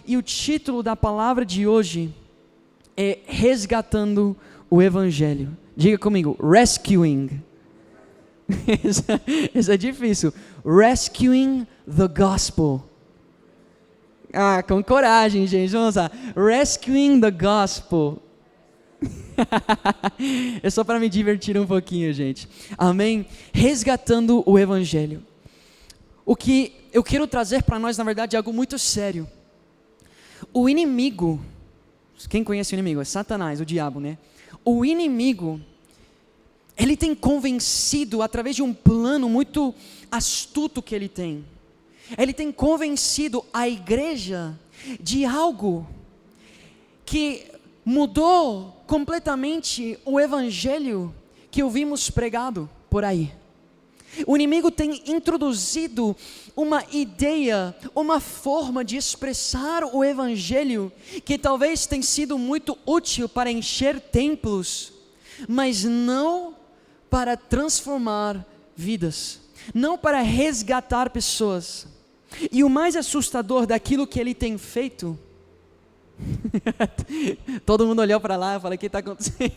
e o título da palavra de hoje é Resgatando o Evangelho. Diga comigo, Rescuing. Isso é difícil. Rescuing the Gospel. Com coragem, gente. Vamos lá. Rescuing the Gospel. É só para me divertir um pouquinho, gente. Amém? Resgatando o Evangelho. O que eu quero trazer para nós, na verdade, é algo muito sério. O inimigo, quem conhece o inimigo? É Satanás, o diabo, né? O inimigo, ele tem convencido, através de um plano muito astuto que ele tem convencido a igreja de algo que mudou completamente o evangelho que ouvimos pregado por aí. O inimigo tem introduzido uma ideia, uma forma de expressar o evangelho que talvez tenha sido muito útil para encher templos, mas não para transformar vidas, não para resgatar pessoas. E o mais assustador daquilo que ele tem feito, todo mundo olhou para lá e falou: o que está acontecendo?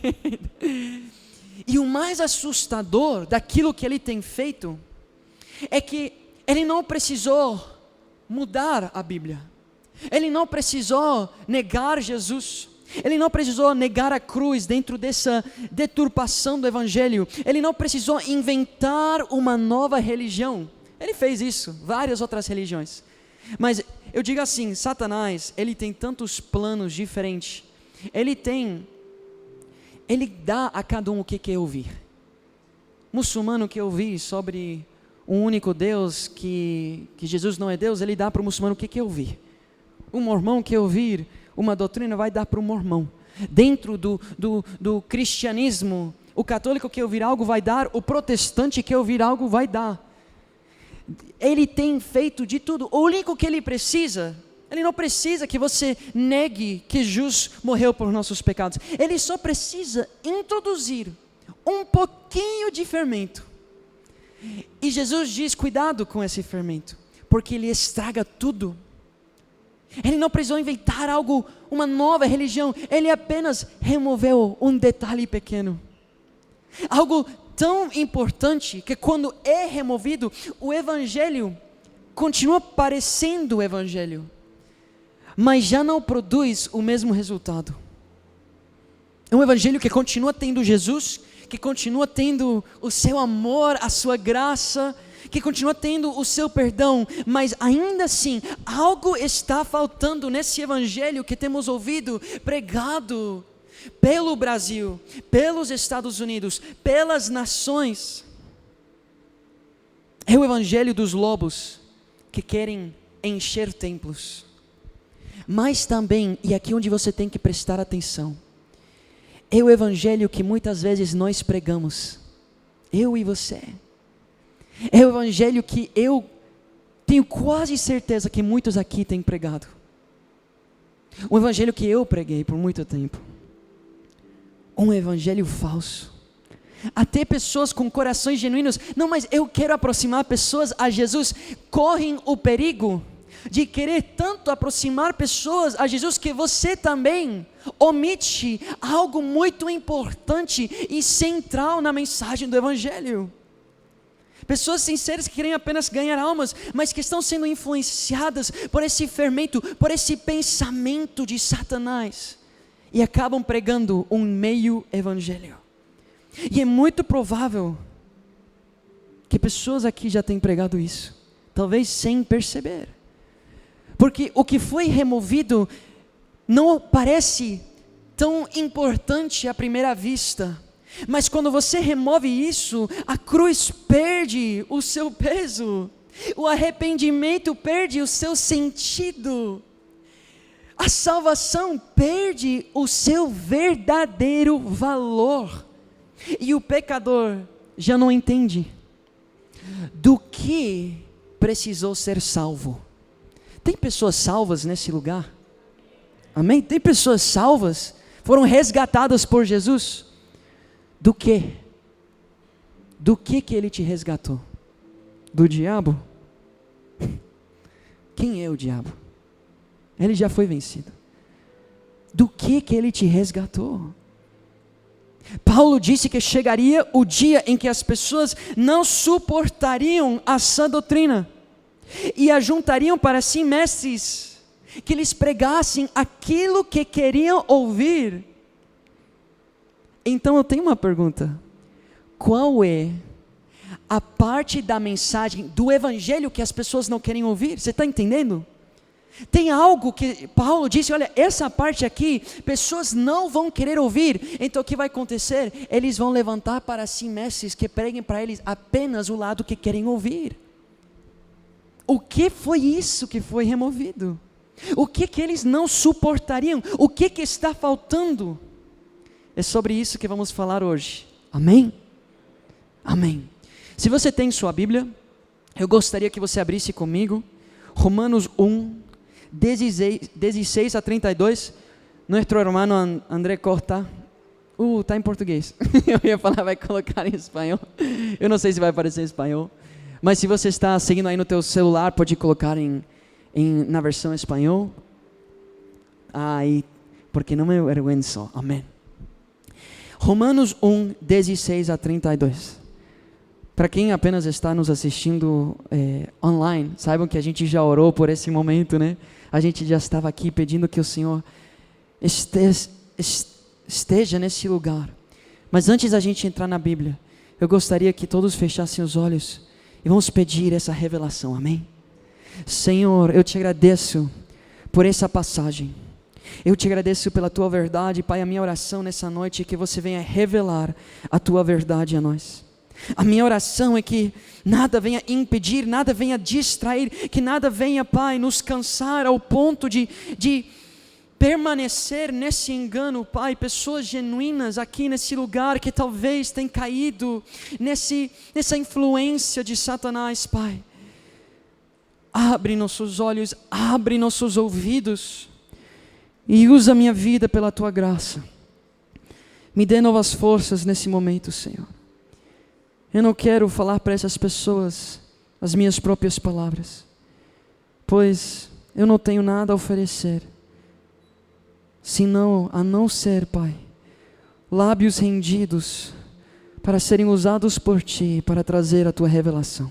E o mais assustador daquilo que ele tem feito é que ele não precisou mudar a Bíblia, ele não precisou negar Jesus, ele não precisou negar a cruz dentro dessa deturpação do evangelho, ele não precisou inventar uma nova religião. Ele fez isso, várias outras religiões. Mas eu digo assim, Satanás, ele tem tantos planos diferentes. Ele dá a cada um o que quer ouvir. Muçulmano que ouvir sobre um único Deus, que Jesus não é Deus, ele dá para o muçulmano o que quer ouvir. O mormão que ouvir uma doutrina, vai dar para o mormão. Dentro do cristianismo, o católico que ouvir algo vai dar, o protestante que ouvir algo vai dar. Ele tem feito de tudo. O único que ele não precisa que você negue que Jesus morreu por nossos pecados. Ele só precisa introduzir um pouquinho de fermento. E Jesus diz: cuidado com esse fermento, porque ele estraga tudo. Ele não precisou inventar algo, uma nova religião. Ele apenas removeu um detalhe pequeno. Algo tão importante que quando é removido, o evangelho continua parecendo o evangelho, mas já não produz o mesmo resultado. É um evangelho que continua tendo Jesus, que continua tendo o seu amor, a sua graça, que continua tendo o seu perdão, mas ainda assim, algo está faltando nesse evangelho que temos ouvido pregado pelo Brasil, pelos Estados Unidos, pelas nações. É o evangelho dos lobos que querem encher templos. Mas também, e aqui onde você tem que prestar atenção, é o evangelho que muitas vezes nós pregamos, eu e você. É o evangelho que eu tenho quase certeza que muitos aqui têm pregado. Um evangelho que eu preguei por muito tempo. Um evangelho falso. Até pessoas com corações genuínos, não, mas eu quero aproximar pessoas a Jesus, correm o perigo de querer tanto aproximar pessoas a Jesus que você também omite algo muito importante e central na mensagem do evangelho. Pessoas sinceras que querem apenas ganhar almas, mas que estão sendo influenciadas por esse fermento, por esse pensamento de Satanás, e acabam pregando um meio evangelho. E é muito provável que pessoas aqui já tenham pregado isso, talvez sem perceber, porque o que foi removido não parece tão importante à primeira vista, mas quando você remove isso, a cruz perde o seu peso, o arrependimento perde o seu sentido, a salvação perde o seu verdadeiro valor, e o pecador já não entende do que precisou ser salvo. Tem pessoas salvas nesse lugar? Amém? Tem pessoas salvas, foram resgatadas por Jesus. Do quê? Do que ele te resgatou? Do diabo? Quem é o diabo? Ele já foi vencido. Do que Ele te resgatou? Paulo disse que chegaria o dia em que as pessoas não suportariam a sã doutrina e ajuntariam para si mestres que lhes pregassem aquilo que queriam ouvir. Então eu tenho uma pergunta: qual é a parte da mensagem do evangelho que as pessoas não querem ouvir? Você está entendendo? Tem algo que Paulo disse: olha, essa parte aqui, pessoas não vão querer ouvir. Então o que vai acontecer? Eles vão levantar para si mestres que preguem para eles apenas o lado que querem ouvir. O que foi isso que foi removido? O que eles não suportariam? O que está faltando? É sobre isso que vamos falar hoje. Amém? Amém. Se você tem sua Bíblia, eu gostaria que você abrisse comigo Romanos 1, 16 a 32, nosso hermano André Corta, está em português, eu ia falar, vai colocar em espanhol, eu não sei se vai aparecer em espanhol, mas se você está seguindo aí no teu celular, pode colocar na versão espanhol, aí, porque não me avergüenzo, amém. Romanos 1, 16 a 32, para quem apenas está nos assistindo online, saibam que a gente já orou por esse momento, né? A gente já estava aqui pedindo que o Senhor esteja nesse lugar. Mas antes da gente entrar na Bíblia, eu gostaria que todos fechassem os olhos e vamos pedir essa revelação, amém? Senhor, eu te agradeço por essa passagem. Eu te agradeço pela tua verdade, Pai. A minha oração nessa noite é que você venha revelar a tua verdade a nós. A minha oração é que nada venha impedir, nada venha distrair, que nada venha, Pai, nos cansar ao ponto de permanecer nesse engano, Pai. Pessoas genuínas aqui nesse lugar que talvez tenham caído nessa influência de Satanás, Pai. Abre nossos olhos, abre nossos ouvidos e usa a minha vida pela tua graça. Me dê novas forças nesse momento, Senhor. Eu não quero falar para essas pessoas as minhas próprias palavras, pois eu não tenho nada a oferecer, senão a não ser, Pai, lábios rendidos para serem usados por Ti, para trazer a Tua revelação.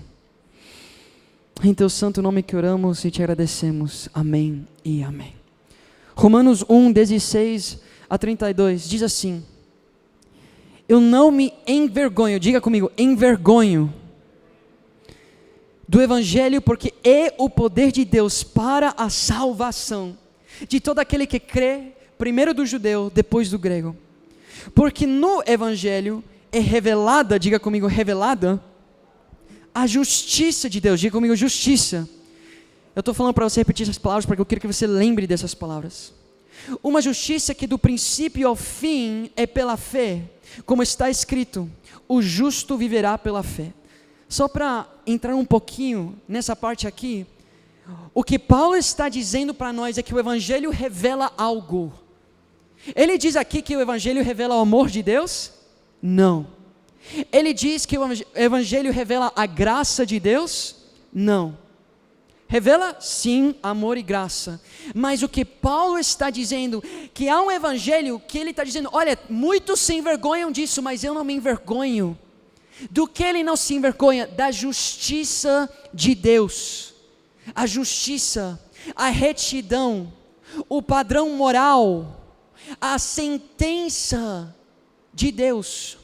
Em Teu santo nome que oramos e Te agradecemos. Amém e amém. Romanos 1, 16 a 32 diz assim: eu não me envergonho, diga comigo, envergonho do Evangelho, porque é o poder de Deus para a salvação de todo aquele que crê, primeiro do judeu, depois do grego. Porque no Evangelho é revelada, diga comigo, revelada, a justiça de Deus, diga comigo, justiça. Eu estou falando para você repetir essas palavras, porque eu quero que você lembre dessas palavras. Uma justiça que do princípio ao fim é pela fé, como está escrito, o justo viverá pela fé. Só para entrar um pouquinho nessa parte aqui, o que Paulo está dizendo para nós é que o Evangelho revela algo. Ele diz aqui que o Evangelho revela o amor de Deus? Não. Ele diz que o Evangelho revela a graça de Deus? Não. Revela, sim, amor e graça. Mas o que Paulo está dizendo, que há um evangelho que ele está dizendo, olha, muitos se envergonham disso, mas eu não me envergonho. Do que ele não se envergonha? Da justiça de Deus. A justiça, a retidão, o padrão moral, a sentença de Deus.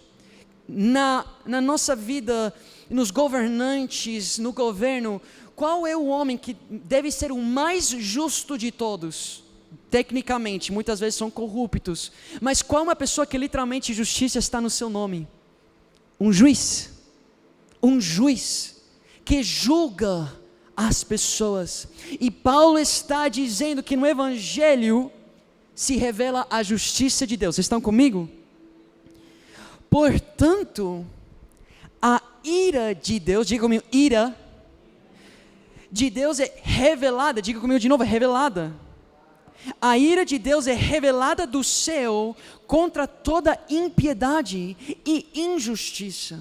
Na nossa vida, nos governantes, no governo, qual é o homem que deve ser o mais justo de todos? Tecnicamente, muitas vezes são corruptos, mas qual é uma pessoa que literalmente justiça está no seu nome? Um juiz que julga as pessoas. E Paulo está dizendo que no Evangelho se revela a justiça de Deus. Vocês estão comigo? Portanto, a ira de Deus, diga comigo, ira de Deus é revelada, diga comigo de novo, é revelada. A ira de Deus é revelada do céu contra toda impiedade e injustiça.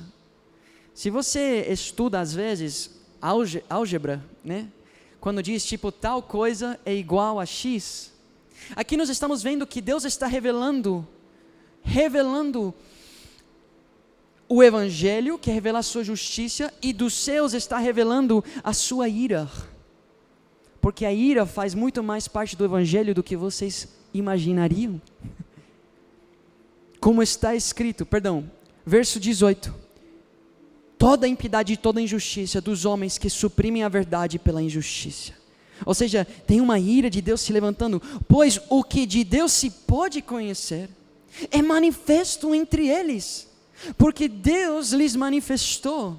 Se você estuda às vezes álgebra, né? quando diz tipo tal coisa é igual a X. Aqui nós estamos vendo que Deus está revelando o Evangelho, que revela a sua justiça, e dos céus está revelando a sua ira. Porque a ira faz muito mais parte do Evangelho do que vocês imaginariam. Como está escrito, verso 18. Toda a impiedade e toda a injustiça dos homens que suprimem a verdade pela injustiça. Ou seja, tem uma ira de Deus se levantando, pois o que de Deus se pode conhecer é manifesto entre eles, porque Deus lhes manifestou.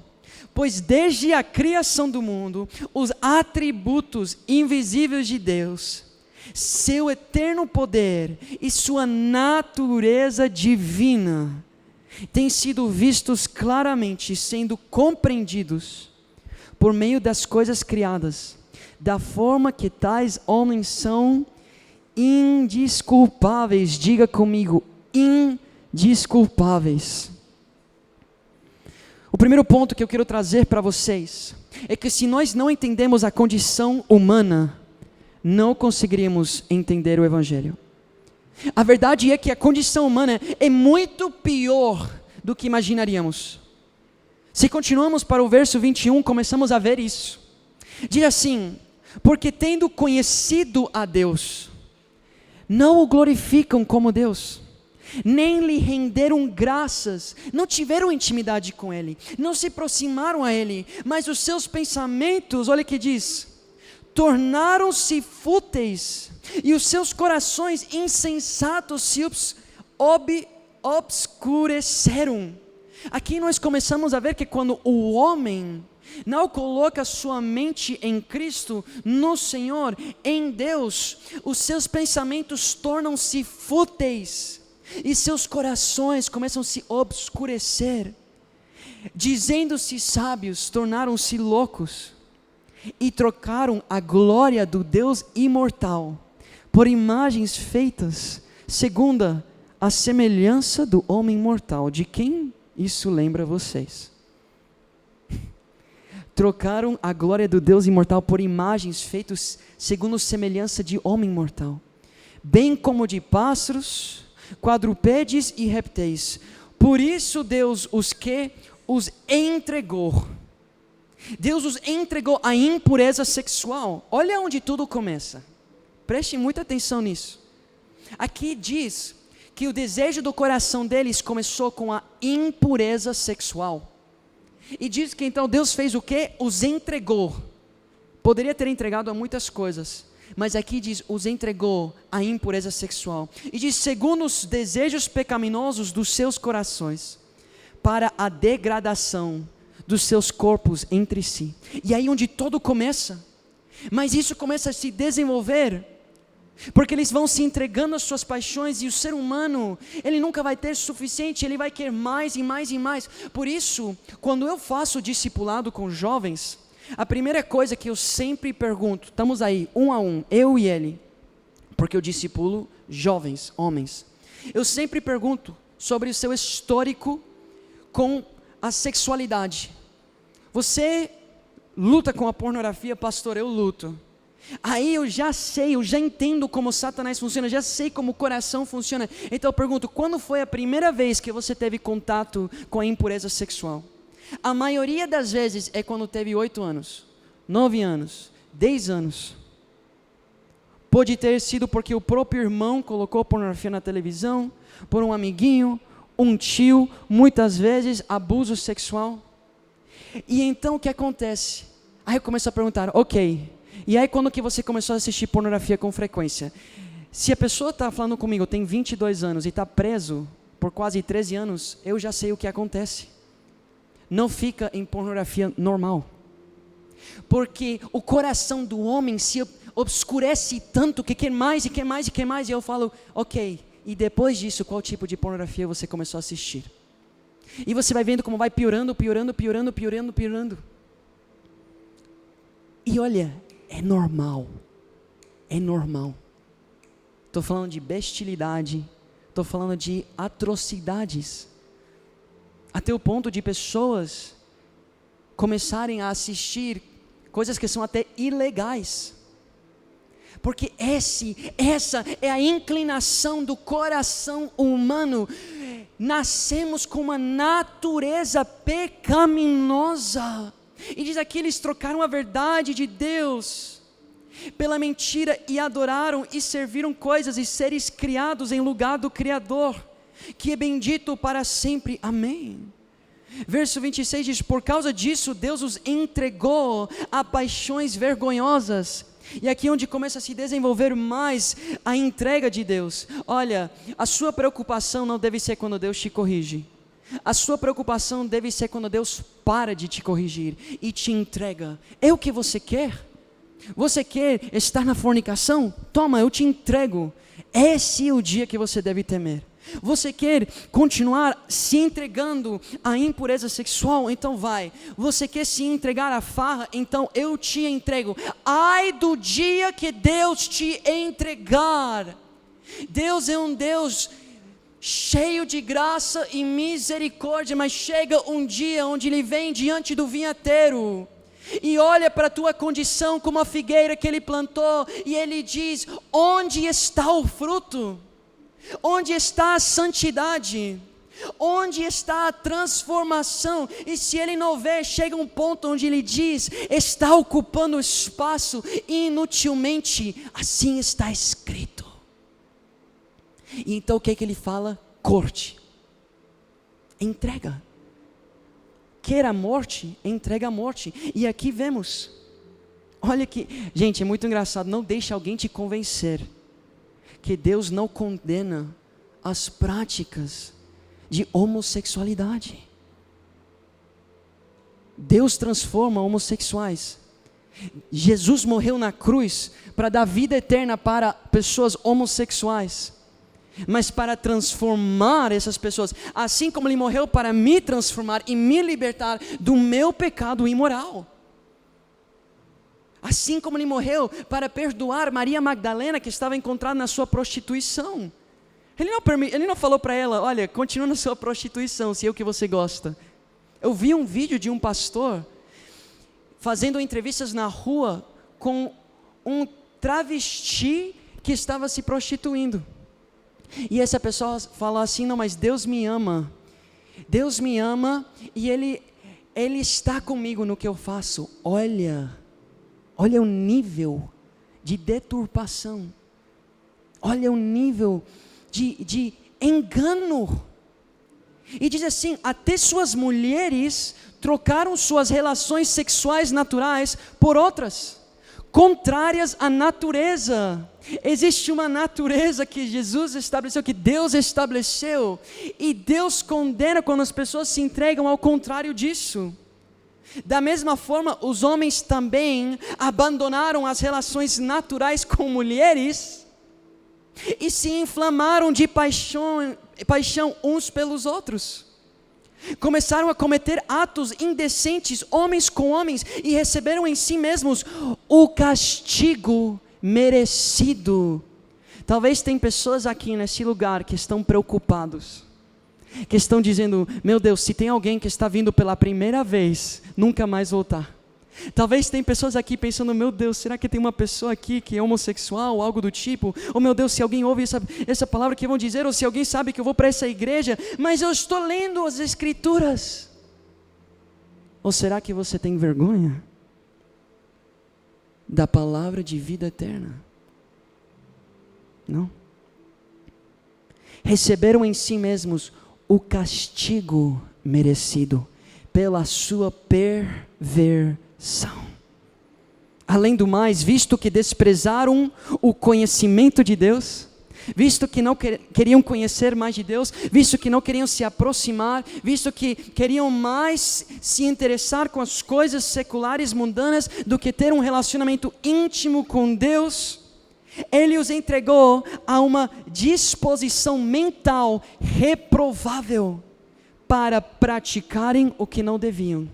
Pois desde a criação do mundo, os atributos invisíveis de Deus, seu eterno poder e sua natureza divina, têm sido vistos claramente, sendo compreendidos por meio das coisas criadas, da forma que tais homens são indesculpáveis. Diga comigo, indesculpáveis. O primeiro ponto que eu quero trazer para vocês é que se nós não entendemos a condição humana, não conseguiríamos entender o Evangelho. A verdade é que a condição humana é muito pior do que imaginaríamos. Se continuamos para o verso 21, começamos a ver isso. Diz assim: porque tendo conhecido a Deus, não o glorificam como Deus, nem lhe renderam graças, não tiveram intimidade com Ele, não se aproximaram a Ele, mas os seus pensamentos, olha o que diz, tornaram-se fúteis, e os seus corações insensatos se obscureceram. Aqui nós começamos a ver que quando o homem não coloca sua mente em Cristo, no Senhor, em Deus, os seus pensamentos tornam-se fúteis, e seus corações começam a se obscurecer. Dizendo-se sábios, tornaram-se loucos, e trocaram a glória do Deus imortal por imagens feitas segundo a semelhança do homem mortal. De quem isso lembra vocês? Trocaram a glória do Deus imortal por imagens feitas segundo a semelhança de homem mortal, bem como de pássaros, quadrúpedes e répteis. Por isso Deus os entregou. Deus os entregou à impureza sexual. Olha onde tudo começa. Preste muita atenção nisso. Aqui diz que o desejo do coração deles começou com a impureza sexual. E diz que então Deus fez o quê? Os entregou. Poderia ter entregado a muitas coisas, mas aqui diz, os entregou à impureza sexual. E diz, segundo os desejos pecaminosos dos seus corações, para a degradação dos seus corpos entre si. E aí onde tudo começa. Mas isso começa a se desenvolver, porque eles vão se entregando às suas paixões, e o ser humano, ele nunca vai ter suficiente, ele vai querer mais e mais e mais. Por isso, quando eu faço discipulado com jovens, a primeira coisa que eu sempre pergunto, estamos aí, um a um, eu e ele, porque eu discipulo jovens, homens. Eu sempre pergunto sobre o seu histórico com a sexualidade. Você luta com a pornografia? Pastor, eu luto. Aí eu já sei, eu já entendo como Satanás funciona, já sei como o coração funciona. Então eu pergunto, quando foi a primeira vez que você teve contato com a impureza sexual? A maioria das vezes é quando teve 8 anos, 9 anos, 10 anos. Pode ter sido porque o próprio irmão colocou pornografia na televisão, por um amiguinho, um tio, muitas vezes abuso sexual. E então o que acontece? Aí eu começo a perguntar, ok, e aí quando que você começou a assistir pornografia com frequência? Se a pessoa está falando comigo, tem 22 anos e está preso por quase 13 anos, eu já sei o que acontece. Não fica em pornografia normal. Porque o coração do homem se obscurece tanto que quer mais e quer mais e quer mais. E eu falo, ok, e depois disso, qual tipo de pornografia você começou a assistir? E você vai vendo como vai piorando. E olha, é normal. Estou falando de bestialidade, estou falando de atrocidades. Até o ponto de pessoas começarem a assistir coisas que são até ilegais. Porque essa é a inclinação do coração humano. Nascemos com uma natureza pecaminosa. E diz aqui, eles trocaram a verdade de Deus pela mentira e adoraram e serviram coisas e seres criados em lugar do Criador, que é bendito para sempre. Amém. Verso 26 diz: por causa disso Deus os entregou a paixões vergonhosas. E aqui é onde começa a se desenvolver mais a entrega de Deus. Olha, a sua preocupação não deve ser quando Deus te corrige. A sua preocupação deve ser quando Deus para de te corrigir e te entrega. É o que você quer? Você quer estar na fornicação? Toma, eu te entrego. Esse é o dia que você deve temer. Você quer continuar se entregando à impureza sexual? Então vai. Você quer se entregar à farra? Então eu te entrego. Ai do dia que Deus te entregar. Deus é um Deus cheio de graça e misericórdia, mas chega um dia onde Ele vem diante do vinhateiro e olha para a tua condição como a figueira que Ele plantou, e Ele diz: onde está o fruto? Onde está a santidade? Onde está a transformação? E se Ele não vê, chega um ponto onde Ele diz: está ocupando espaço inutilmente, assim está escrito. E então o que Ele fala? Corte, entrega. Quer a morte? Entrega a morte. E aqui vemos, olha que, gente, é muito engraçado, não deixe alguém te convencer que Deus não condena as práticas de homossexualidade. Deus transforma homossexuais. Jesus morreu na cruz para dar vida eterna para pessoas homossexuais, mas para transformar essas pessoas, assim como Ele morreu para me transformar e me libertar do meu pecado imoral. Assim como Ele morreu para perdoar Maria Magdalena, que estava encontrada na sua prostituição. Ele não falou para ela: olha, continua na sua prostituição, se é o que você gosta. Eu vi um vídeo de um pastor fazendo entrevistas na rua com um travesti que estava se prostituindo. E essa pessoa fala assim: não, mas Deus me ama. Deus me ama e Ele está comigo no que eu faço. Olha o nível de deturpação. Olha o nível de engano. E diz assim: até suas mulheres trocaram suas relações sexuais naturais por outras, contrárias à natureza. Existe uma natureza que Jesus estabeleceu, que Deus estabeleceu, e Deus condena quando as pessoas se entregam ao contrário disso. Da mesma forma, os homens também abandonaram as relações naturais com mulheres e se inflamaram de paixão uns pelos outros. Começaram a cometer atos indecentes, homens com homens, e receberam em si mesmos o castigo merecido. Talvez tem pessoas aqui nesse lugar que estão preocupados, que estão dizendo: meu Deus, se tem alguém que está vindo pela primeira vez, nunca mais voltar. Talvez tem pessoas aqui pensando: meu Deus, será que tem uma pessoa aqui que é homossexual ou algo do tipo? Ou meu Deus, se alguém ouve essa palavra que vão dizer, ou se alguém sabe que eu vou para essa igreja, mas eu estou lendo as escrituras. Ou será que você tem vergonha da palavra de vida eterna? Não. Receberam em si mesmos o castigo merecido pela sua perversão. Além do mais, visto que desprezaram o conhecimento de Deus, visto que não queriam conhecer mais de Deus, visto que não queriam se aproximar, visto que queriam mais se interessar com as coisas seculares mundanas do que ter um relacionamento íntimo com Deus, Ele os entregou a uma disposição mental reprovável para praticarem o que não deviam.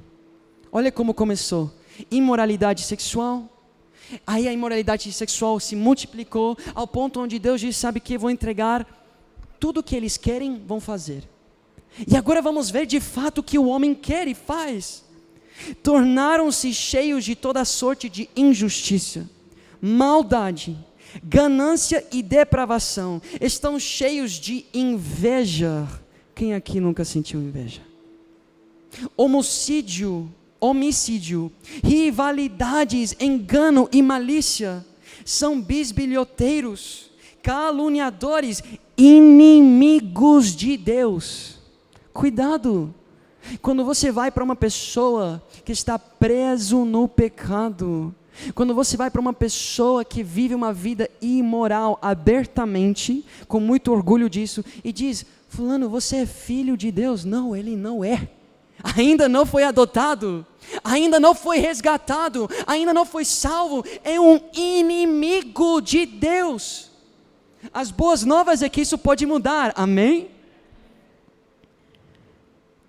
Olha como começou: imoralidade sexual. Aí a imoralidade sexual se multiplicou ao ponto onde Deus diz: sabe que vou entregar tudo o que eles querem, vão fazer. E agora vamos ver de fato o que o homem quer e faz. tornaram-se cheios de toda sorte de injustiça, maldade, ganância e depravação. Estão cheios de inveja. Quem aqui nunca sentiu inveja? Homicídio, rivalidades, engano e malícia. São bisbilhoteiros, caluniadores, inimigos de Deus. Cuidado, quando você vai para uma pessoa que está preso no pecado, quando você vai para uma pessoa que vive uma vida imoral abertamente, com muito orgulho disso, e diz: fulano, você é filho de Deus. Não, ele não é. Ainda não foi adotado, ainda não foi resgatado, ainda não foi salvo, é um inimigo de Deus. As boas novas é que isso pode mudar, amém?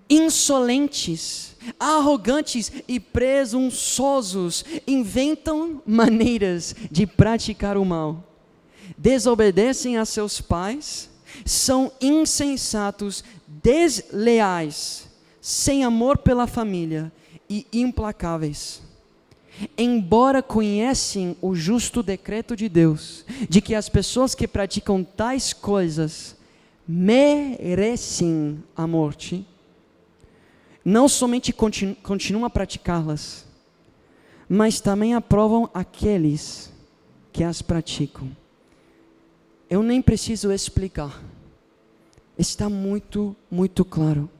Insolentes, arrogantes e presunçosos, inventam maneiras de praticar o mal, desobedecem a seus pais, são insensatos, desleais, sem amor pela família e implacáveis. Embora conhecem o justo decreto de Deus, de que as pessoas que praticam tais coisas merecem a morte, não somente continuam a praticá-las, mas também aprovam aqueles que as praticam. Eu nem preciso explicar, está muito, muito claro.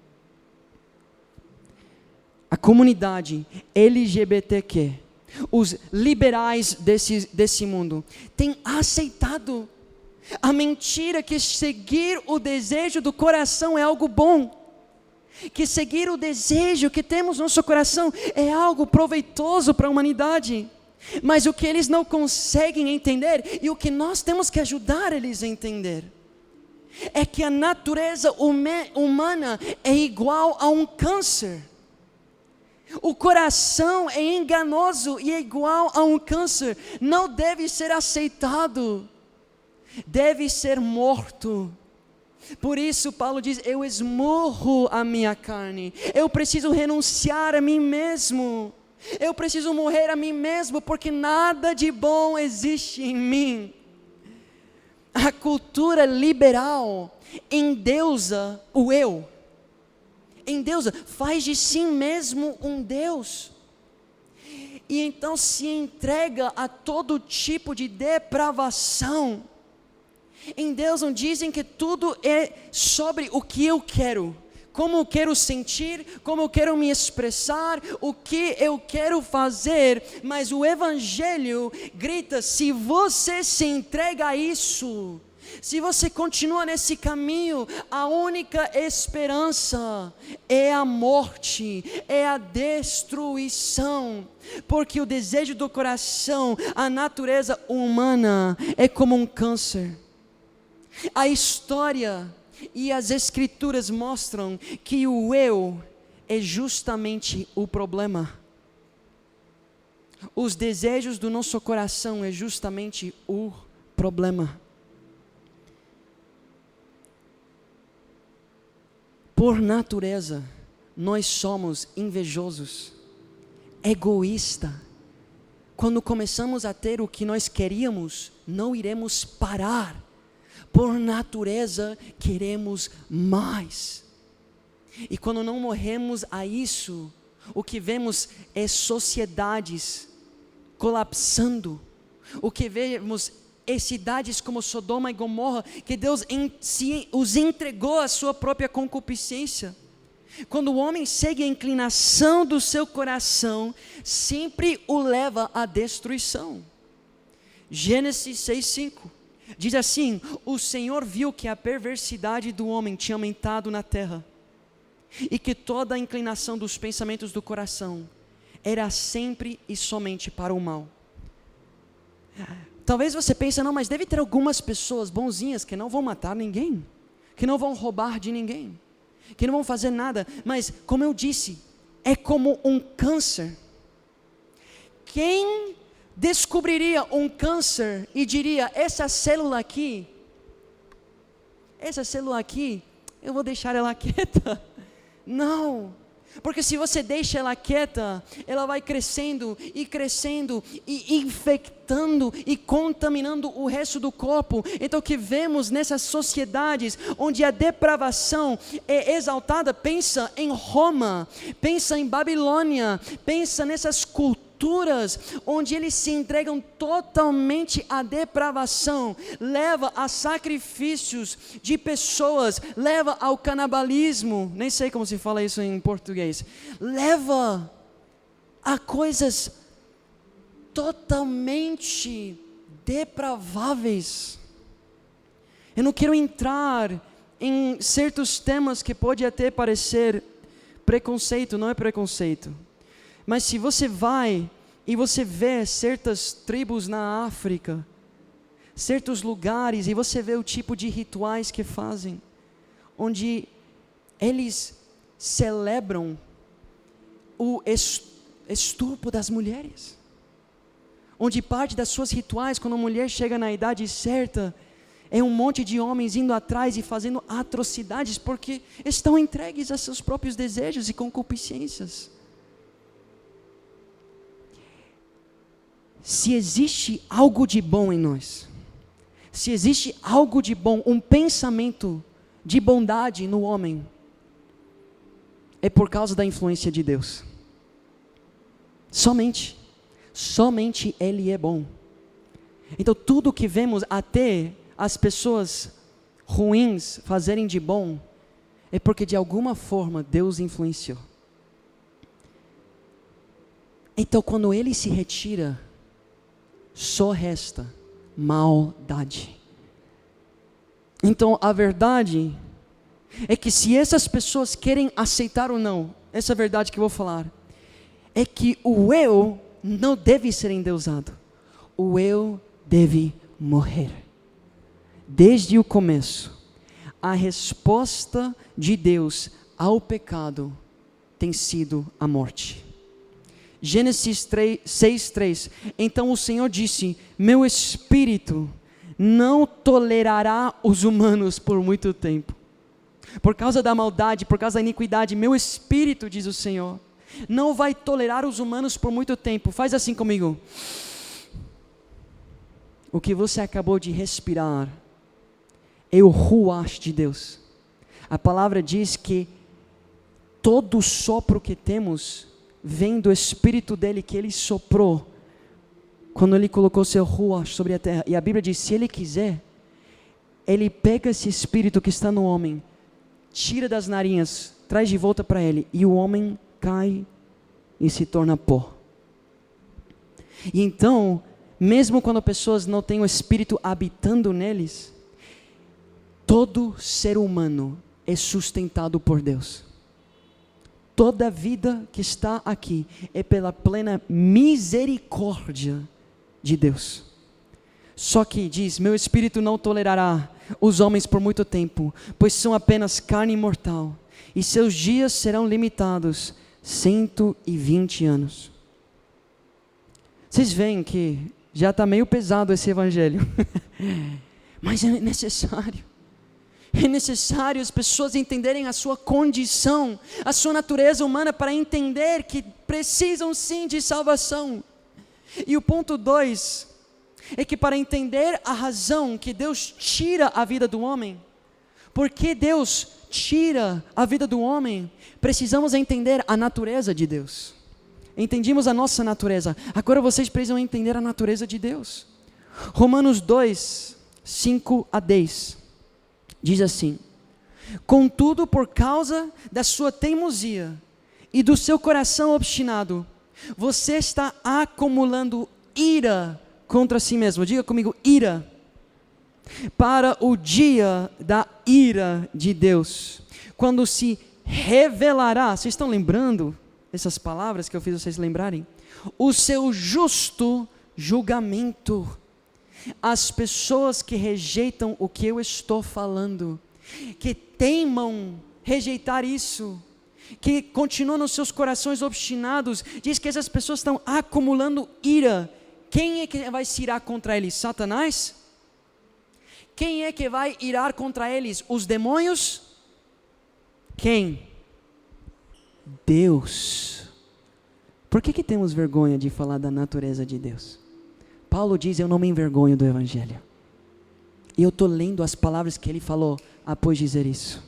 A comunidade LGBTQ, os liberais desse mundo, têm aceitado a mentira que seguir o desejo do coração é algo bom, que seguir o desejo que temos no nosso coração é algo proveitoso para a humanidade. Mas o que eles não conseguem entender, e o que nós temos que ajudar eles a entender, é que a natureza humana é igual a um câncer. O coração é enganoso e é igual a um câncer. Não deve ser aceitado, deve ser morto. Por isso Paulo diz: eu esmurro a minha carne, eu preciso renunciar a mim mesmo, eu preciso morrer a mim mesmo, porque nada de bom existe em mim. A cultura liberal endeusa o eu, endeusa, faz de si mesmo um Deus, e então se entrega a todo tipo de depravação. Em Deus não dizem que tudo é sobre o que eu quero, como eu quero sentir, como eu quero me expressar, o que eu quero fazer, mas o Evangelho grita: se você se entrega a isso, se você continua nesse caminho, a única esperança é a morte, é a destruição, porque o desejo do coração, a natureza humana é como um câncer. A história e as escrituras mostram que o eu é justamente o problema. Os desejos do nosso coração é justamente o problema. Por natureza, nós somos invejosos, egoístas. Quando começamos a ter o que nós queríamos, não iremos parar. Por natureza, queremos mais. E quando não morremos a isso, o que vemos é sociedades colapsando. O que vemos é cidades como Sodoma e Gomorra, que Deus os entregou à sua própria concupiscência. Quando o homem segue a inclinação do seu coração, sempre o leva à destruição. Gênesis 6:5 diz assim: o Senhor viu que a perversidade do homem tinha aumentado na terra, e que toda a inclinação dos pensamentos do coração era sempre e somente para o mal. Talvez você pense: não, mas deve ter algumas pessoas bonzinhas que não vão matar ninguém, que não vão roubar de ninguém, que não vão fazer nada. Mas, como eu disse, é como um câncer. Quem descobriria um câncer e diria: essa célula aqui, eu vou deixar ela quieta? Não, Porque se você deixa ela quieta, ela vai crescendo e infectando e contaminando o resto do corpo. Então o que vemos nessas sociedades onde a depravação é exaltada, pensa em Roma, pensa em Babilônia, pensa nessas culturas onde eles se entregam totalmente à depravação, leva a sacrifícios de pessoas, leva ao canibalismo, nem sei como se fala isso em português, leva a coisas totalmente depraváveis. Eu não quero entrar em certos temas que pode até parecer preconceito, não é preconceito. Mas se você vai e você vê certas tribos na África, certos lugares, e você vê o tipo de rituais que fazem, onde eles celebram o estupro das mulheres, onde parte das suas rituais, quando a mulher chega na idade certa, é um monte de homens indo atrás e fazendo atrocidades, porque estão entregues a seus próprios desejos e concupiscências. Se existe algo de bom em nós, se existe algo de bom, um pensamento de bondade no homem, é por causa da influência de Deus. Somente Ele é bom. Então tudo que vemos, até as pessoas ruins fazerem de bom, é porque de alguma forma Deus influenciou. Então quando Ele se retira, só resta maldade. Então a verdade é que se essas pessoas querem aceitar ou não, essa verdade que eu vou falar, é que o eu não deve ser endeusado, o eu deve morrer. Desde o começo, a resposta de Deus ao pecado tem sido a morte. Gênesis 6:3, então o Senhor disse, meu espírito não tolerará os humanos por muito tempo. Por causa da maldade, por causa da iniquidade, meu espírito, diz o Senhor, não vai tolerar os humanos por muito tempo. Faz assim comigo. O que você acabou de respirar é o ruach de Deus. A palavra diz que todo o sopro que temos vem do Espírito dele que ele soprou quando ele colocou seu ruach sobre a terra. E a Bíblia diz, se ele quiser, ele pega esse Espírito que está no homem, tira das narinas, traz de volta para ele, e o homem cai e se torna pó. E então, mesmo quando pessoas não têm o Espírito habitando neles, todo ser humano é sustentado por Deus. Toda vida que está aqui é pela plena misericórdia de Deus. Só que diz, meu espírito não tolerará os homens por muito tempo, pois são apenas carne mortal, e seus dias serão limitados 120 anos. Vocês veem que já está meio pesado esse evangelho, mas é necessário. É necessário as pessoas entenderem a sua condição, a sua natureza humana, para entender que precisam sim de salvação. E o ponto 2 é que para entender a razão que Deus tira a vida do homem, porque Deus tira a vida do homem, precisamos entender a natureza de Deus. Entendimos a nossa natureza, agora vocês precisam entender a natureza de Deus. Romanos 2, 5 a 10. Diz assim, contudo por causa da sua teimosia e do seu coração obstinado, você está acumulando ira contra si mesmo. Diga comigo, ira. Para o dia da ira de Deus, quando se revelará, vocês estão lembrando essas palavras que eu fiz vocês lembrarem? O seu justo julgamento. As pessoas que rejeitam o que eu estou falando, que teimam rejeitar isso, que continuam nos seus corações obstinados, diz que essas pessoas estão acumulando ira. Quem é que vai se irar contra eles? Satanás? Quem é que vai irar contra eles? Os demônios? Quem? Deus. Por que temos vergonha de falar da natureza de Deus? Paulo diz, eu não me envergonho do Evangelho. E eu estou lendo as palavras que ele falou após dizer isso.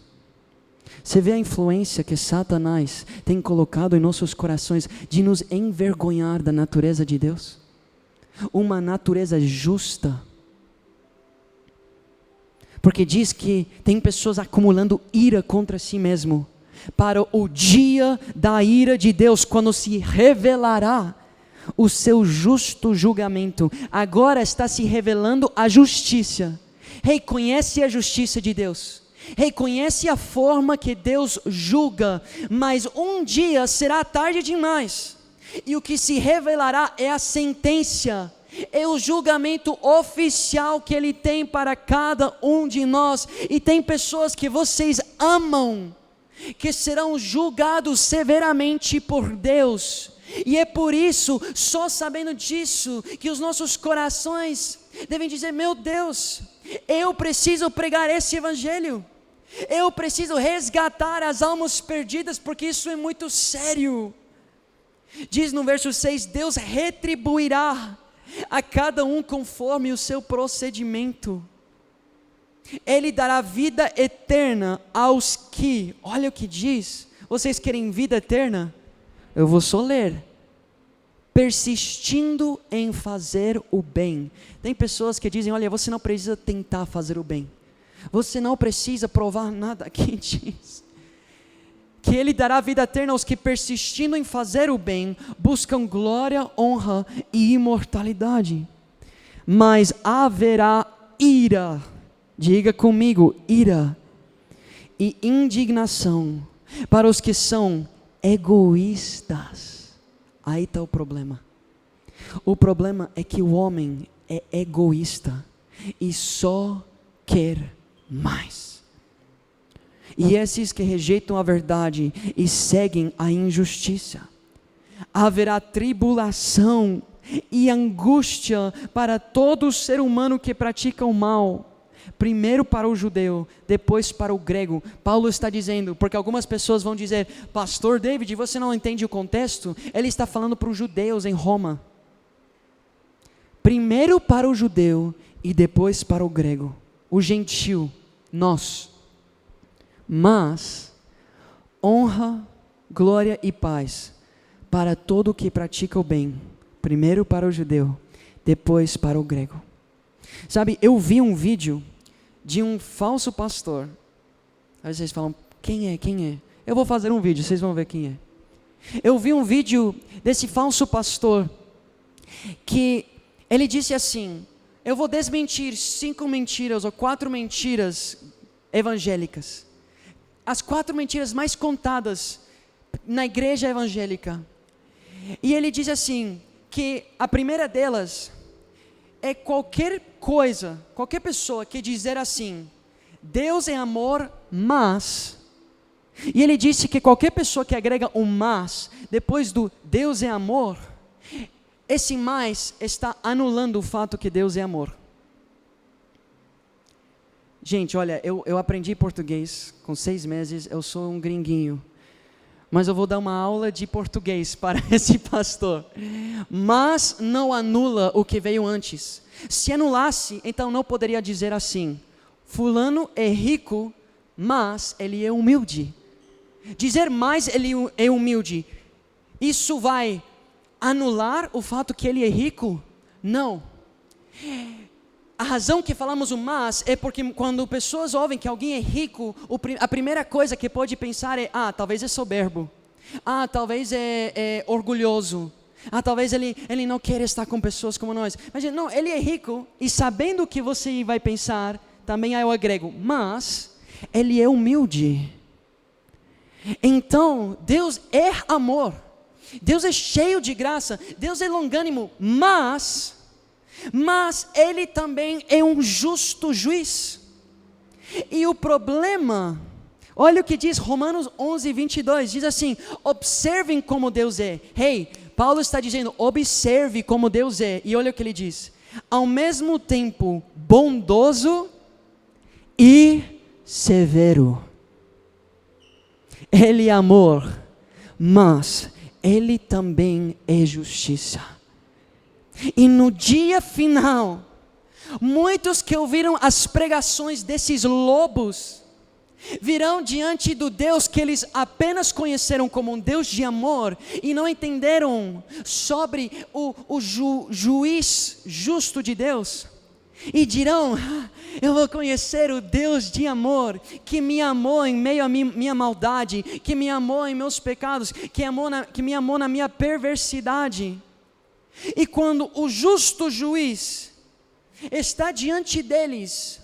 Você vê a influência que Satanás tem colocado em nossos corações de nos envergonhar da natureza de Deus? Uma natureza justa. Porque diz que tem pessoas acumulando ira contra si mesmo, para o dia da ira de Deus, quando se revelará o seu justo julgamento. Agora está se revelando a justiça. Reconhece a justiça de Deus, reconhece a forma que Deus julga, mas um dia será tarde demais, e o que se revelará é a sentença, é o julgamento oficial que Ele tem para cada um de nós. E tem pessoas que vocês amam, que serão julgados severamente por Deus, e é por isso, só sabendo disso, que os nossos corações devem dizer, meu Deus, eu preciso pregar esse Evangelho, eu preciso resgatar as almas perdidas, porque isso é muito sério. Diz no verso 6, Deus retribuirá a cada um conforme o seu procedimento. Ele dará vida eterna aos que, olha o que diz, vocês querem vida eterna? Eu vou só ler. Persistindo em fazer o bem. Tem pessoas que dizem, olha, você não precisa tentar fazer o bem. Você não precisa provar nada. Aqui diz que Ele dará vida eterna aos que persistindo em fazer o bem, buscam glória, honra e imortalidade. Mas haverá ira, diga comigo, ira e indignação para os que são egoístas. Aí está o problema. O problema é que o homem é egoísta e só quer mais. E esses que rejeitam a verdade e seguem a injustiça, haverá tribulação e angústia para todo ser humano que pratica o mal. Primeiro para o judeu, depois para o grego. Paulo está dizendo, porque algumas pessoas vão dizer, pastor David, você não entende o contexto? Ele está falando para os judeus em Roma. Primeiro para o judeu e depois para o grego, o gentil, nós. Mas honra, glória e paz para todo o que pratica o bem. Primeiro para o judeu, depois para o grego. Sabe, eu vi um vídeo de um falso pastor. Aí vocês falam, quem é? Eu vou fazer um vídeo, vocês vão ver quem é. Eu vi um vídeo desse falso pastor, que ele disse assim, eu vou desmentir 5 mentiras ou 4 mentiras evangélicas. As 4 mentiras mais contadas na igreja evangélica. E ele diz assim, que a primeira delas é qualquer coisa, qualquer pessoa que dizer assim, Deus é amor, mas, e ele disse que qualquer pessoa que agrega um mas, depois do Deus é amor, esse mais está anulando o fato que Deus é amor. Gente, olha, eu aprendi português com 6 meses, eu sou um gringuinho, mas eu vou dar uma aula de português para esse pastor. Mas não anula o que veio antes. Se anulasse, então não poderia dizer assim, fulano é rico, mas ele é humilde. Dizer mais ele é humilde, isso vai anular o fato que ele é rico? Não. A razão que falamos o mas é porque quando pessoas ouvem que alguém é rico, a primeira coisa que pode pensar é, talvez é soberbo, talvez é orgulhoso, talvez ele não quer estar com pessoas como nós. Mas não, ele é rico, e sabendo o que você vai pensar, também eu agrego, mas ele é humilde. Então, Deus é amor, Deus é cheio de graça, Deus é longânimo, mas Ele também é um justo juiz. E o problema, olha o que diz Romanos 11:22, diz assim, observem como Deus é. Paulo está dizendo, observe como Deus é, e olha o que ele diz, ao mesmo tempo bondoso e severo. Ele é amor, mas Ele também é justiça. E no dia final, muitos que ouviram as pregações desses lobos, virão diante do Deus que eles apenas conheceram como um Deus de amor, e não entenderam sobre o juiz justo de Deus, e dirão: eu vou conhecer o Deus de amor, que me amou em meio à minha maldade, que me amou em meus pecados, que me amou na minha perversidade. E quando o justo juiz está diante deles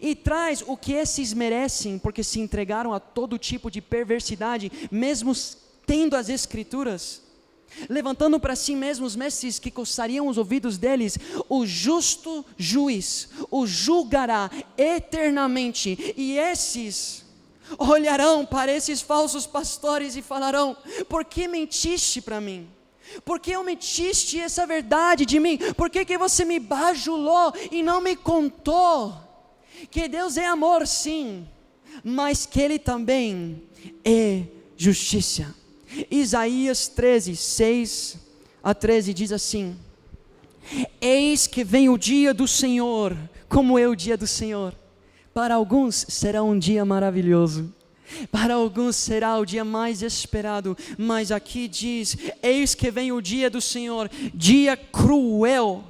e traz o que esses merecem, porque se entregaram a todo tipo de perversidade, mesmo tendo as escrituras, levantando para si mesmos os mestres que coçariam os ouvidos deles, o justo juiz os julgará eternamente, e esses olharão para esses falsos pastores e falarão: por que mentiste para mim? Por que omitiste essa verdade de mim? Por que você me bajulou e não me contou que Deus é amor, sim, mas que Ele também é justiça? Isaías 13, 6 a 13 diz assim: eis que vem o dia do Senhor. Como é o dia do Senhor? Para alguns será um dia maravilhoso, para alguns será o dia mais esperado, mas aqui diz: eis que vem o dia do Senhor, dia cruel,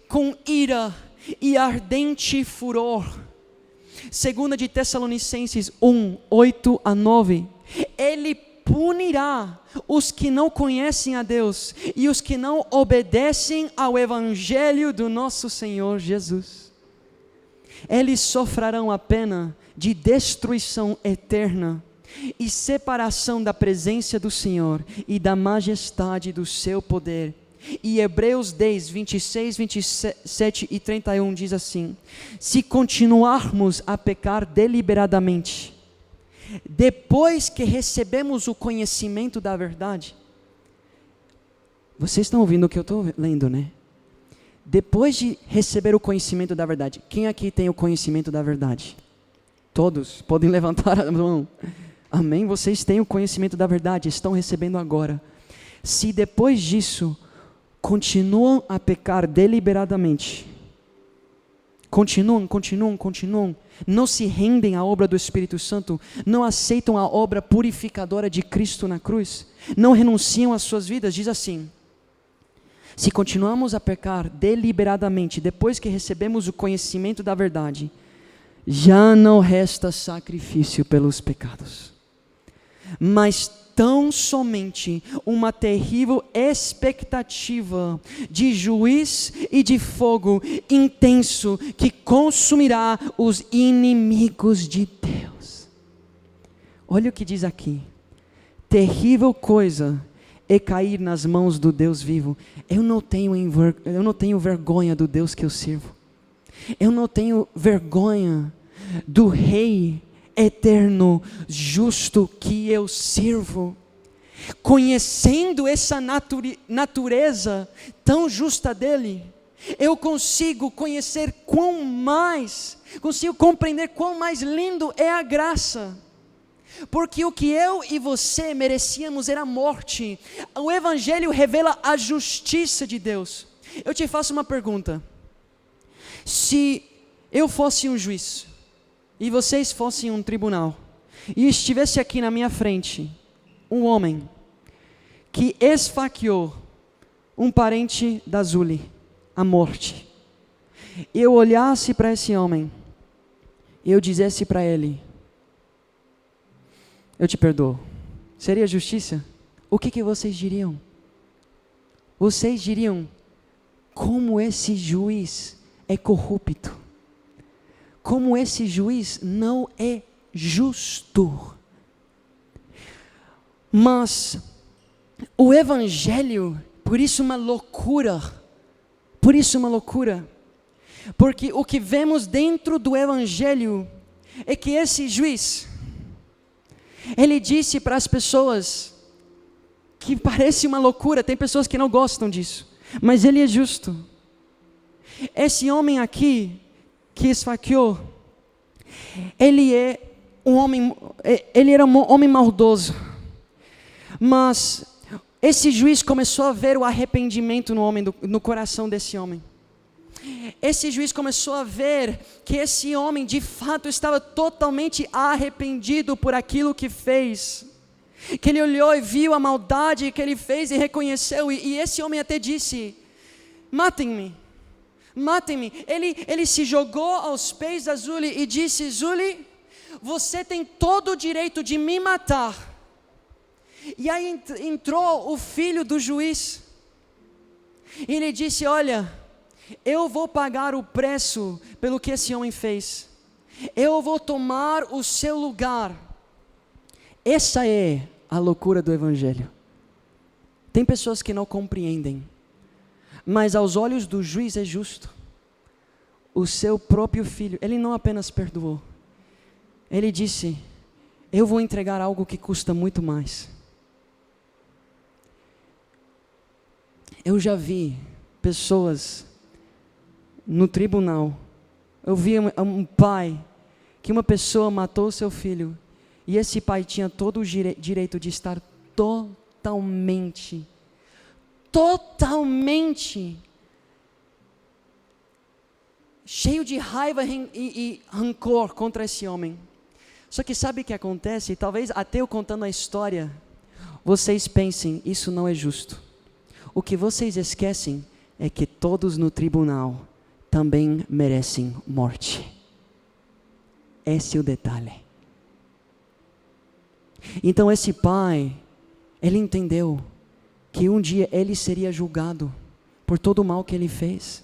com ira e ardente furor. 2 de Tessalonicenses 1, 8 a 9. Ele punirá os que não conhecem a Deus e os que não obedecem ao Evangelho do nosso Senhor Jesus. Eles sofrerão a pena de destruição eterna e separação da presença do Senhor e da majestade do seu poder. E Hebreus 10, 26, 27 e 31 diz assim: se continuarmos a pecar deliberadamente, depois que recebemos o conhecimento da verdade. Vocês estão ouvindo o que eu estou lendo, né? Depois de receber o conhecimento da verdade. Quem aqui tem o conhecimento da verdade? Todos podem levantar a mão. Amém? Vocês têm o conhecimento da verdade, estão recebendo agora. Se depois disso continuam a pecar deliberadamente, continuam, não se rendem à obra do Espírito Santo, não aceitam a obra purificadora de Cristo na cruz, não renunciam às suas vidas, diz assim: se continuamos a pecar deliberadamente, depois que recebemos o conhecimento da verdade, já não resta sacrifício pelos pecados, mas tão somente uma terrível expectativa de juiz e de fogo intenso que consumirá os inimigos de Deus. Olha o que diz aqui: terrível coisa é cair nas mãos do Deus vivo. Eu não tenho vergonha do Deus que eu sirvo. Eu não tenho vergonha do Rei eterno, justo que eu sirvo. Conhecendo essa natureza tão justa dele, eu consigo consigo compreender quão mais lindo é a graça. Porque o que eu e você merecíamos era morte. O Evangelho revela a justiça de Deus. Eu te faço uma pergunta: se eu fosse um juiz e vocês fossem um tribunal, e estivesse aqui na minha frente um homem que esfaqueou um parente da Zuli à morte, eu olhasse para esse homem e eu dissesse para ele: eu te perdoo, seria justiça? O que vocês diriam? Vocês diriam: como esse juiz é corrupto, como esse juiz não é justo. Mas o Evangelho, por isso uma loucura, porque o que vemos dentro do Evangelho é que esse juiz, ele disse para as pessoas, que parece uma loucura, tem pessoas que não gostam disso, mas ele é justo. Esse homem aqui, que esfaqueou, ele era um homem maldoso, Mas esse juiz começou a ver o arrependimento no coração desse homem. Esse juiz começou a ver que esse homem de fato estava totalmente arrependido por aquilo que fez. Que ele olhou e viu a maldade que ele fez e reconheceu. E esse homem até disse: matem-me, matem-me. Ele se jogou aos pés da Zuli e disse: Zuli, você tem todo o direito de me matar. E aí entrou o filho do juiz. E ele disse: olha, eu vou pagar o preço pelo que esse homem fez. Eu vou tomar o seu lugar. Essa é a loucura do Evangelho. Tem pessoas que não compreendem, mas aos olhos do juiz é justo. O seu próprio filho, ele não apenas perdoou, ele disse: eu vou entregar algo que custa muito mais. Eu já vi pessoas no tribunal, eu vi um pai, que uma pessoa matou seu filho, e esse pai tinha todo o direito de estar totalmente cheio de raiva e rancor contra esse homem. Só que sabe o que acontece? Talvez até eu contando a história, vocês pensem: isso não é justo. O que vocês esquecem é que todos no tribunal também merecem morte. Esse é o detalhe. Então esse pai, ele entendeu que um dia ele seria julgado por todo o mal que ele fez,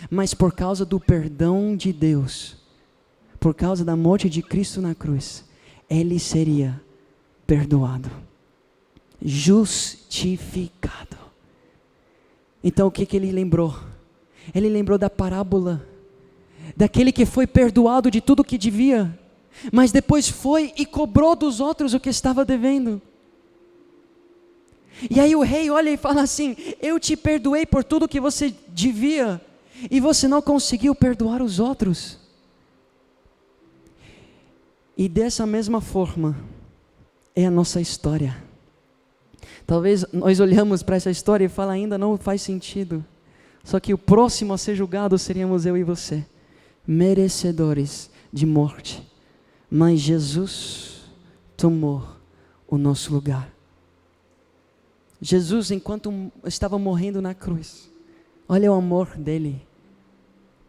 mas por causa do perdão de Deus, por causa da morte de Cristo na cruz, ele seria perdoado, justificado. Então o que ele lembrou? Ele lembrou da parábola, daquele que foi perdoado de tudo que devia, mas depois foi e cobrou dos outros o que estava devendo. E aí o rei olha e fala assim: eu te perdoei por tudo que você devia, e você não conseguiu perdoar os outros. E dessa mesma forma é a nossa história. Talvez nós olhamos para essa história e falamos: ainda não faz sentido. Só que o próximo a ser julgado seríamos eu e você, merecedores de morte. Mas Jesus tomou o nosso lugar. Jesus, enquanto estava morrendo na cruz, olha o amor dele,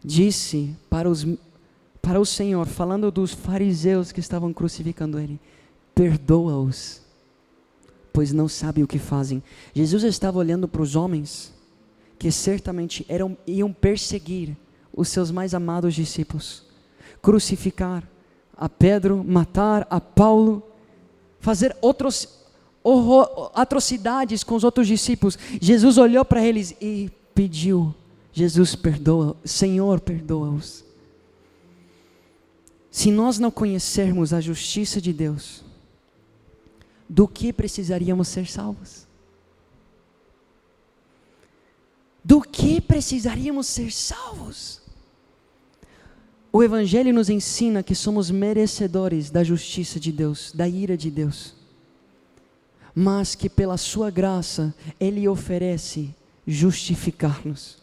disse para o Senhor, falando dos fariseus que estavam crucificando ele: perdoa-os, pois não sabem o que fazem. Jesus estava olhando para os homens que certamente iam perseguir os seus mais amados discípulos, crucificar a Pedro, matar a Paulo, fazer atrocidades com os outros discípulos. Jesus olhou para eles e pediu: Jesus, perdoa, Senhor, perdoa-os. Se nós não conhecermos a justiça de Deus, do que precisaríamos ser salvos? Do que precisaríamos ser salvos? O Evangelho nos ensina que somos merecedores da justiça de Deus, da ira de Deus, mas que pela sua graça Ele oferece justificar-nos.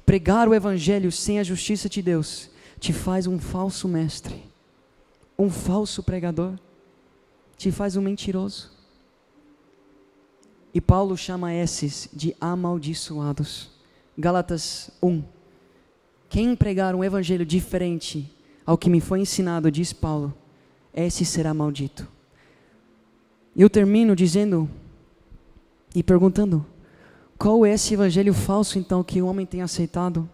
Pregar o Evangelho sem a justiça de Deus te faz um falso mestre, um falso pregador, te faz um mentiroso. E Paulo chama esses de amaldiçoados. Gálatas 1. Quem pregar um evangelho diferente ao que me foi ensinado, diz Paulo, esse será maldito. Eu termino dizendo e perguntando: qual é esse evangelho falso então que o homem tem aceitado?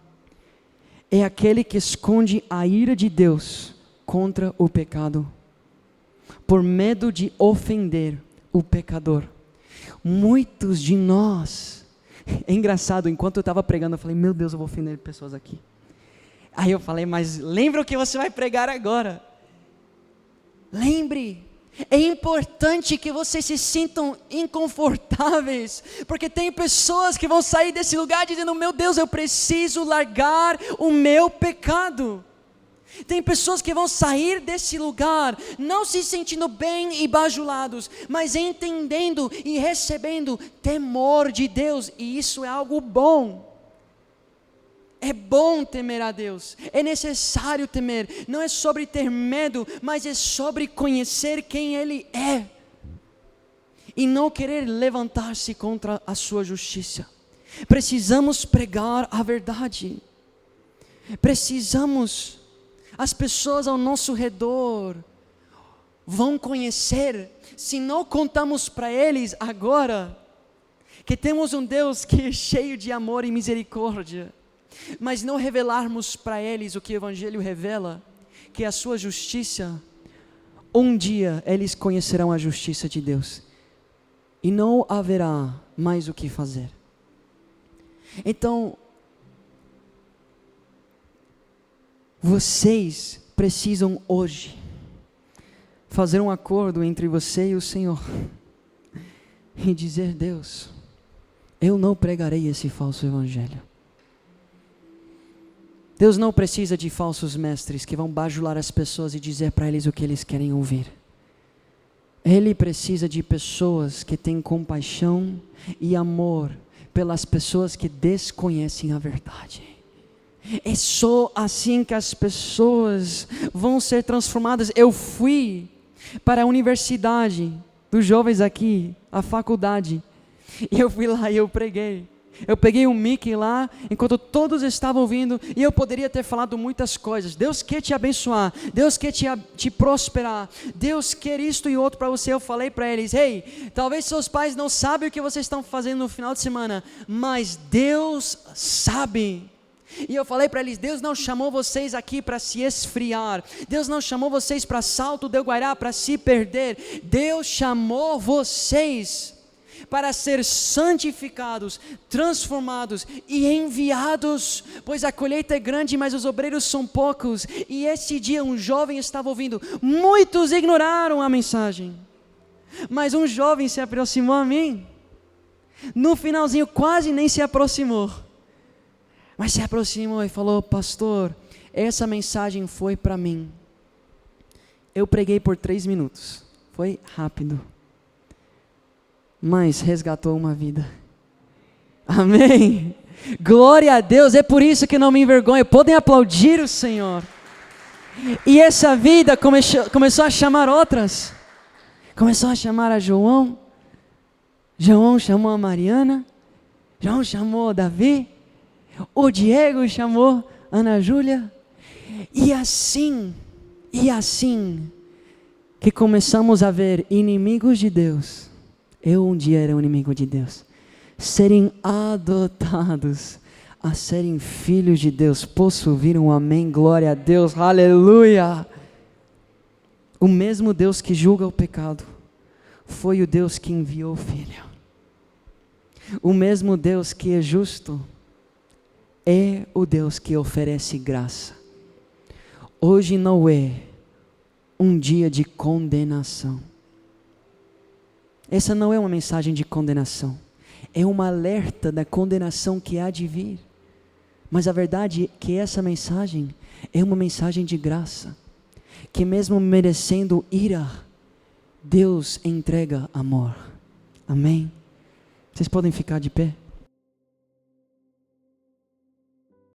É aquele que esconde a ira de Deus contra o pecado, por medo de ofender o pecador. Muitos de nós, é engraçado, enquanto eu estava pregando, eu falei: meu Deus, eu vou ofender pessoas aqui. Aí eu falei: mas lembra o que você vai pregar agora. Lembre, é importante que vocês se sintam inconfortáveis, porque tem pessoas que vão sair desse lugar dizendo: meu Deus, eu preciso largar o meu pecado. Tem pessoas que vão sair desse lugar, não se sentindo bem e bajulados, mas entendendo e recebendo temor de Deus, e isso é algo bom. É bom temer a Deus, é necessário temer, não é sobre ter medo, mas é sobre conhecer quem Ele é, e não querer levantar-se contra a sua justiça. Precisamos pregar a verdade, as pessoas ao nosso redor vão conhecer, se não contamos para eles agora, que temos um Deus que é cheio de amor e misericórdia, mas não revelarmos para eles o que o Evangelho revela, que é a sua justiça, um dia eles conhecerão a justiça de Deus, e não haverá mais o que fazer. Então, vocês precisam hoje fazer um acordo entre você e o Senhor e dizer: Deus, eu não pregarei esse falso evangelho. Deus não precisa de falsos mestres que vão bajular as pessoas e dizer para eles o que eles querem ouvir. Ele precisa de pessoas que têm compaixão e amor pelas pessoas que desconhecem a verdade. É só assim que as pessoas vão ser transformadas. Eu fui para a universidade dos jovens aqui, a faculdade, e eu fui lá e eu preguei. Eu peguei um mic lá, enquanto todos estavam ouvindo, e eu poderia ter falado muitas coisas. Deus quer te abençoar, Deus quer te prosperar, Deus quer isto e outro para você. Eu falei para eles: ei, talvez seus pais não sabem o que vocês estão fazendo no final de semana, mas Deus sabe. E eu falei para eles: Deus não chamou vocês aqui para se esfriar, Deus não chamou vocês para Salto del Guairá para se perder, Deus chamou vocês para ser santificados, transformados e enviados, pois a colheita é grande, mas os obreiros são poucos. E esse dia um jovem estava ouvindo, muitos ignoraram a mensagem, mas um jovem se aproximou a mim, no finalzinho quase nem se aproximou, mas se aproximou e falou: pastor, essa mensagem foi para mim. Eu preguei por 3 minutos, foi rápido, mas resgatou uma vida. Amém? Glória a Deus, é por isso que não me envergonho. Podem aplaudir o Senhor. E essa vida começou a chamar outras. Começou a chamar a João. João chamou a Mariana. João chamou Davi. O Diego chamou Ana Júlia. E assim que começamos a ver inimigos de Deus, eu um dia era um inimigo de Deus, serem adotados a serem filhos de Deus. Posso ouvir um amém? Glória a Deus, aleluia. O mesmo Deus que julga o pecado foi o Deus que enviou o Filho. O mesmo Deus que é justo é o Deus que oferece graça. Hoje não é um dia de condenação. Essa não é uma mensagem de condenação, é um alerta da condenação que há de vir. Mas a verdade é que essa mensagem é uma mensagem de graça, que mesmo merecendo ira, Deus entrega amor. Amém? Vocês podem ficar de pé?